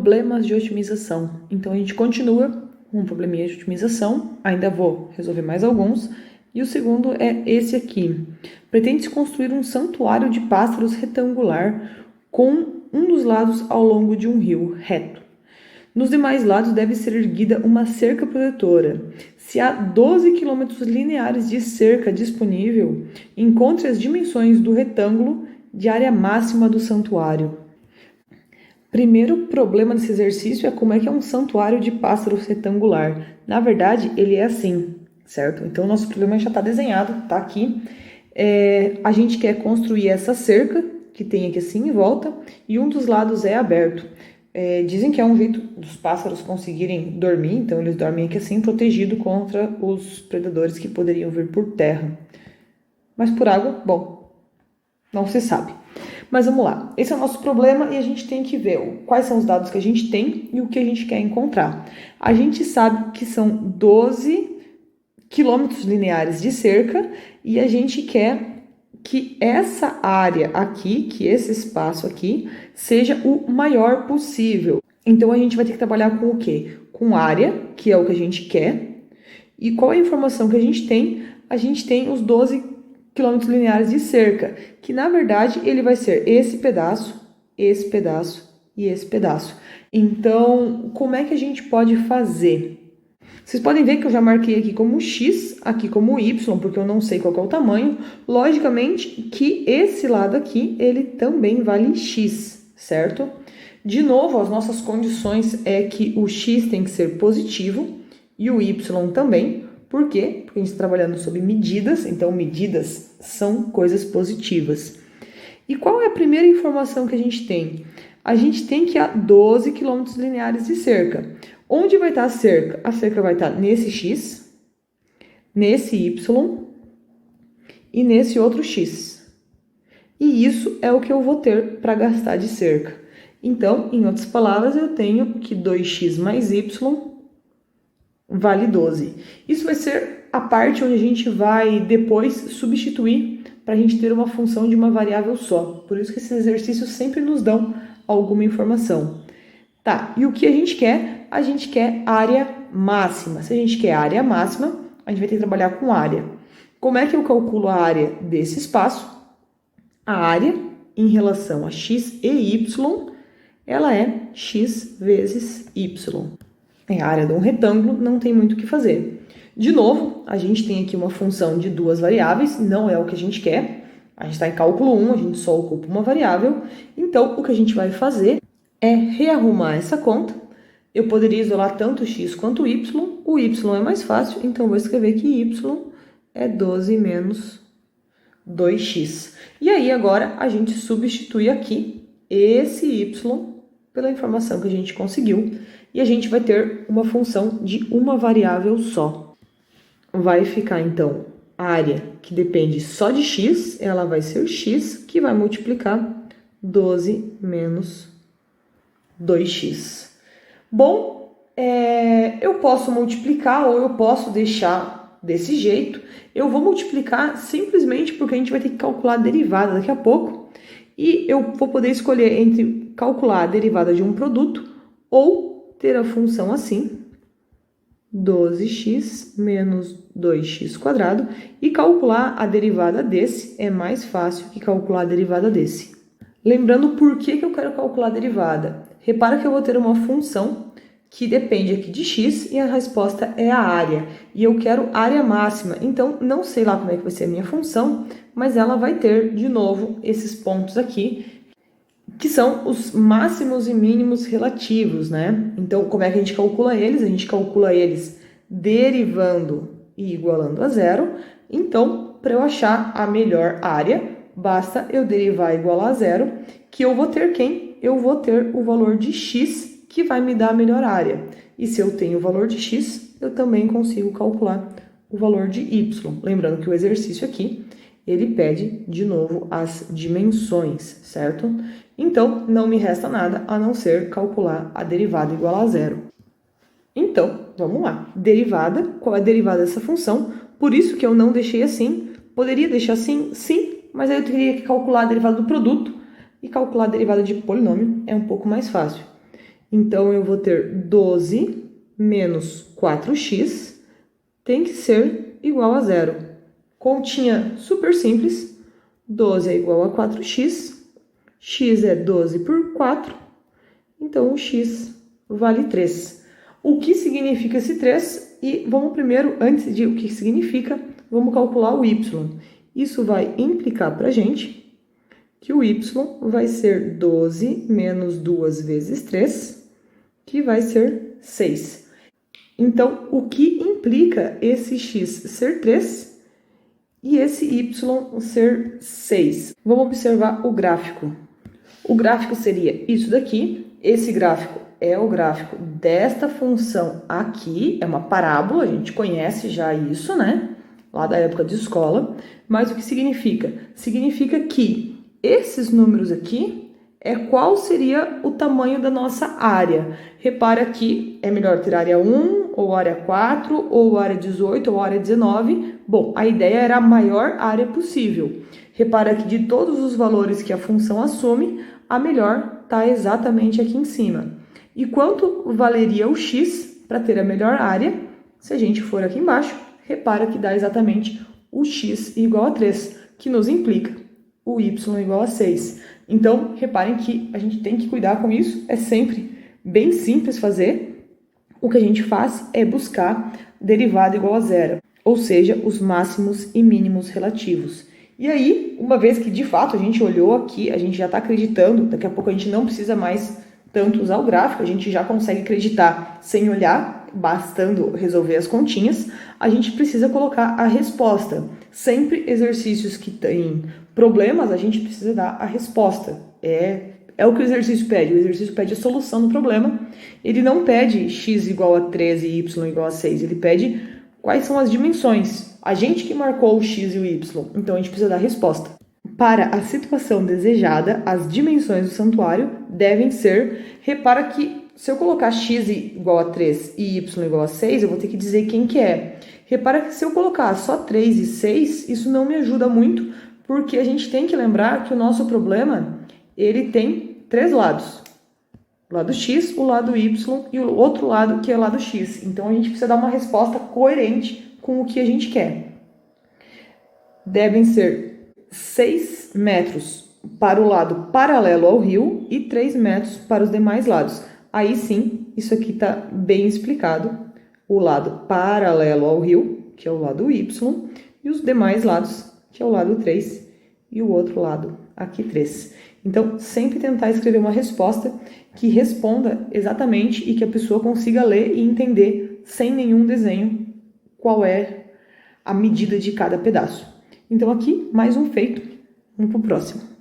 problemas de otimização. Então, a gente continua com um probleminha de otimização, ainda vou resolver mais alguns. E o segundo é esse aqui. Pretende-se construir um santuário de pássaros retangular com um dos lados ao longo de um rio reto. Nos demais lados deve ser erguida uma cerca protetora. Se há 12 km lineares de cerca disponível, encontre as dimensões do retângulo de área máxima do santuário. Primeiro problema desse exercício é como é que é um santuário de pássaros retangular. Na verdade, ele é assim, certo? Então, o nosso problema já está desenhado, está aqui. A gente quer construir essa cerca, que tem aqui assim em volta, e um dos lados é aberto. Dizem que é um jeito dos pássaros conseguirem dormir, então eles dormem aqui assim, protegido contra os predadores que poderiam vir por terra. Mas por água, bom, não se sabe. Mas vamos lá, esse é o nosso problema e a gente tem que ver quais são os dados que a gente tem e o que a gente quer encontrar. A gente sabe que são 12 quilômetros lineares de cerca e a gente quer que essa área aqui, que esse espaço aqui, seja o maior possível. Então, a gente vai ter que trabalhar com o quê? Com área, que é o que a gente quer. E qual é a informação que a gente tem? A gente tem os 12 quilômetros lineares de cerca, que na verdade ele vai ser esse pedaço e esse pedaço. Então, como é que a gente pode fazer? Vocês podem ver que eu já marquei aqui como X, aqui como Y, porque eu não sei qual é o tamanho. Logicamente que esse lado aqui, ele também vale X, certo? De novo, as nossas condições é que o X tem que ser positivo e o Y também. Por quê? Porque a gente está trabalhando sobre medidas, então medidas são coisas positivas. E qual é a primeira informação que a gente tem? A gente tem que há 12 km lineares de cerca. Onde vai estar a cerca? A cerca vai estar nesse X, nesse Y e nesse outro X. E isso é o que eu vou ter para gastar de cerca. Então, em outras palavras, eu tenho que 2x mais y vale 12. Isso vai ser a parte onde a gente vai depois substituir para a gente ter uma função de uma variável só. Por isso que esses exercícios sempre nos dão alguma informação. Tá, e o que a gente quer? A gente quer área máxima. Se a gente quer área máxima, a gente vai ter que trabalhar com área. Como é que eu calculo a área desse espaço? A área em relação a x e y, ela é x vezes y. É a área de um retângulo, não tem muito o que fazer. De novo, a gente tem aqui uma função de duas variáveis, não é o que a gente quer. A gente está em cálculo 1, a gente só ocupa uma variável. Então, o que a gente vai fazer é rearrumar essa conta. Eu poderia isolar tanto x quanto y. O y é mais fácil, então eu vou escrever que y é 12 menos 2x. E aí, agora, a gente substitui aqui esse y pela informação que a gente conseguiu. E a gente vai ter uma função de uma variável só. Vai ficar, então, a área que depende só de x, ela vai ser x, que vai multiplicar 12 menos 2x. Bom, eu posso multiplicar ou eu posso deixar desse jeito. Eu vou multiplicar simplesmente porque a gente vai ter que calcular a derivada daqui a pouco. E eu vou poder escolher entre calcular a derivada de um produto ou ter a função assim, 12x menos 2x², e calcular a derivada desse é mais fácil que calcular a derivada desse. Lembrando por que eu quero calcular a derivada. Repara que eu vou ter uma função que depende aqui de x e a resposta é a área. E eu quero área máxima, então não sei lá como é que vai ser a minha função, mas ela vai ter, de novo, esses pontos aqui, que são os máximos e mínimos relativos, né? Então, como é que a gente calcula eles? A gente calcula eles derivando e igualando a zero. Então, para eu achar a melhor área, basta eu derivar e igualar a zero, que eu vou ter quem? Eu vou ter o valor de x, que vai me dar a melhor área. E se eu tenho o valor de x, eu também consigo calcular o valor de y. Lembrando que o exercício aqui, ele pede, de novo, as dimensões, certo? Então, não me resta nada a não ser calcular a derivada igual a zero. Então, vamos lá. Derivada, qual é a derivada dessa função? Por isso que eu não deixei assim. Poderia deixar assim? Sim, mas aí eu teria que calcular a derivada do produto. E calcular a derivada de polinômio é um pouco mais fácil. Então, eu vou ter 12 menos 4x tem que ser igual a zero. Continha super simples, 12 é igual a 4x, x é 12 por 4, então o x vale 3. O que significa esse 3? E vamos primeiro, antes de o que significa, vamos calcular o y. Isso vai implicar para a gente que o y vai ser 12 menos 2 vezes 3, que vai ser 6. Então, o que implica esse x ser 3 e esse y ser 6? Vamos observar o gráfico. O gráfico seria isso daqui. Esse gráfico é o gráfico desta função aqui. É uma parábola, a gente conhece já isso, né? Lá da época de escola. Mas o que significa? Significa que esses números aqui é qual seria o tamanho da nossa área. Repara que é melhor ter área 1, ou área 4, ou área 18, ou área 19. Bom, a ideia era a maior área possível. Repara que de todos os valores que a função assume, a melhor está exatamente aqui em cima. E quanto valeria o x para ter a melhor área? Se a gente for aqui embaixo, repara que dá exatamente o x igual a 3, que nos implica o y igual a 6. Então, reparem que a gente tem que cuidar com isso, é sempre bem simples fazer. O que a gente faz é buscar derivada igual a zero, ou seja, os máximos e mínimos relativos. E aí, uma vez que de fato a gente olhou aqui, a gente já está acreditando, daqui a pouco a gente não precisa mais tanto usar o gráfico, a gente já consegue acreditar sem olhar, bastando resolver as continhas, a gente precisa colocar a resposta. Sempre exercícios que têm problemas, a gente precisa dar a resposta. É o que o exercício pede. O exercício pede a solução do problema. Ele não pede x igual a 13 e y igual a 6. Ele pede quais são as dimensões. A gente que marcou o x e o y. Então, a gente precisa dar a resposta. Para a situação desejada, as dimensões do santuário devem ser... Repara que se eu colocar x igual a 3 e y igual a 6, eu vou ter que dizer quem que é. Repara que se eu colocar só 3 e 6, isso não me ajuda muito, porque a gente tem que lembrar que o nosso problema, ele tem 3 lados. O lado x, o lado y e o outro lado que é o lado x. Então, a gente precisa dar uma resposta coerente com o que a gente quer. Devem ser 6 metros para o lado paralelo ao rio e 3 metros para os demais lados. Aí sim, isso aqui está bem explicado. O lado paralelo ao rio, que é o lado y, e os demais lados, que é o lado 3, e o outro lado, aqui 3. Então, sempre tentar escrever uma resposta que responda exatamente e que a pessoa consiga ler e entender, sem nenhum desenho, qual é a medida de cada pedaço. Então, aqui, mais um feito. Vamos para o próximo.